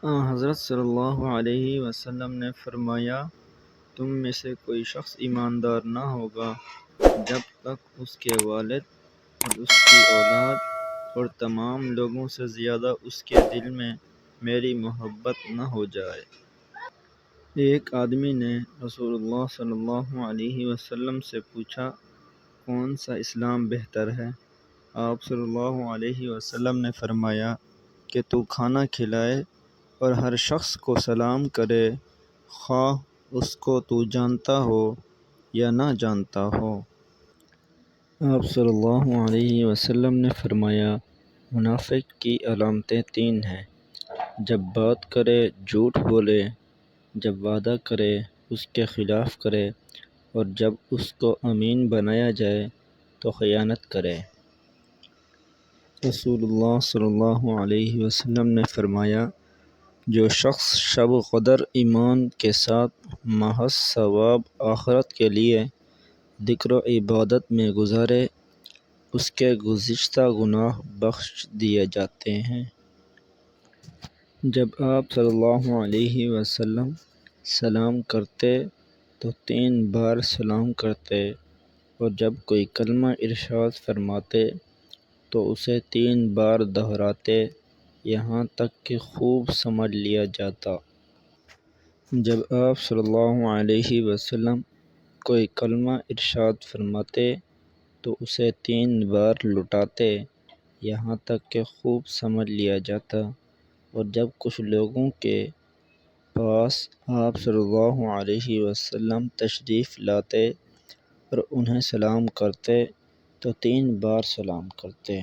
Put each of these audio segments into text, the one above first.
حضرت صلی اللہ علیہ وسلم نے فرمایا، تم میں سے کوئی شخص ایماندار نہ ہوگا جب تک اس کے والد اور اس کی اولاد اور تمام لوگوں سے زیادہ اس کے دل میں میری محبت نہ ہو جائے۔ ایک آدمی نے رسول اللہ صلی اللہ علیہ وسلم سے پوچھا، کون سا اسلام بہتر ہے؟ آپ صلی اللہ علیہ وسلم نے فرمایا کہ تو کھانا کھلائے اور ہر شخص کو سلام کرے، خواہ اس کو تو جانتا ہو یا نہ جانتا ہو۔ آپ صلی اللہ علیہ وسلم نے فرمایا، منافق کی علامتیں 3 ہیں: جب بات کرے جھوٹ بولے، جب وعدہ کرے اس کے خلاف کرے، اور جب اس کو امین بنایا جائے تو خیانت کرے۔ رسول اللہ صلی اللہ علیہ وسلم نے فرمایا، جو شخص شب قدر ایمان کے ساتھ محض ثواب آخرت کے لیے ذکر و عبادت میں گزارے، اس کے گزشتہ گناہ بخش دیے جاتے ہیں۔ جب آپ صلی اللہ علیہ وسلم سلام کرتے تو 3 بار سلام کرتے، اور جب کوئی کلمہ ارشاد فرماتے تو اسے 3 بار دہراتے، یہاں تک کہ خوب سمجھ لیا جاتا۔ جب آپ صلی اللہ علیہ وسلم کوئی کلمہ ارشاد فرماتے تو اسے 3 بار لٹاتے، یہاں تک کہ خوب سمجھ لیا جاتا، اور جب کچھ لوگوں کے پاس آپ صلی اللہ علیہ وسلم تشریف لاتے اور انہیں سلام کرتے تو 3 بار سلام کرتے۔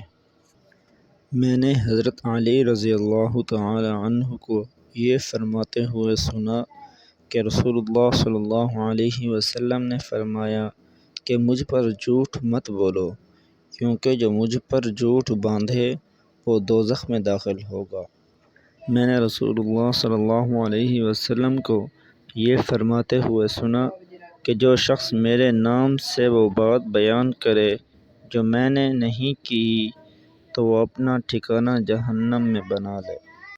میں نے حضرت علی رضی اللہ تعالی عنہ کو یہ فرماتے ہوئے سنا کہ رسول اللہ صلی اللہ علیہ وسلم نے فرمایا کہ مجھ پر جھوٹ مت بولو، کیونکہ جو مجھ پر جھوٹ باندھے وہ دوزخ میں داخل ہوگا۔ میں نے رسول اللہ صلی اللہ علیہ وسلم کو یہ فرماتے ہوئے سنا کہ جو شخص میرے نام سے وہ بات بیان کرے جو میں نے نہیں کی تو وہ اپنا ٹھکانہ جہنم میں بنا لے۔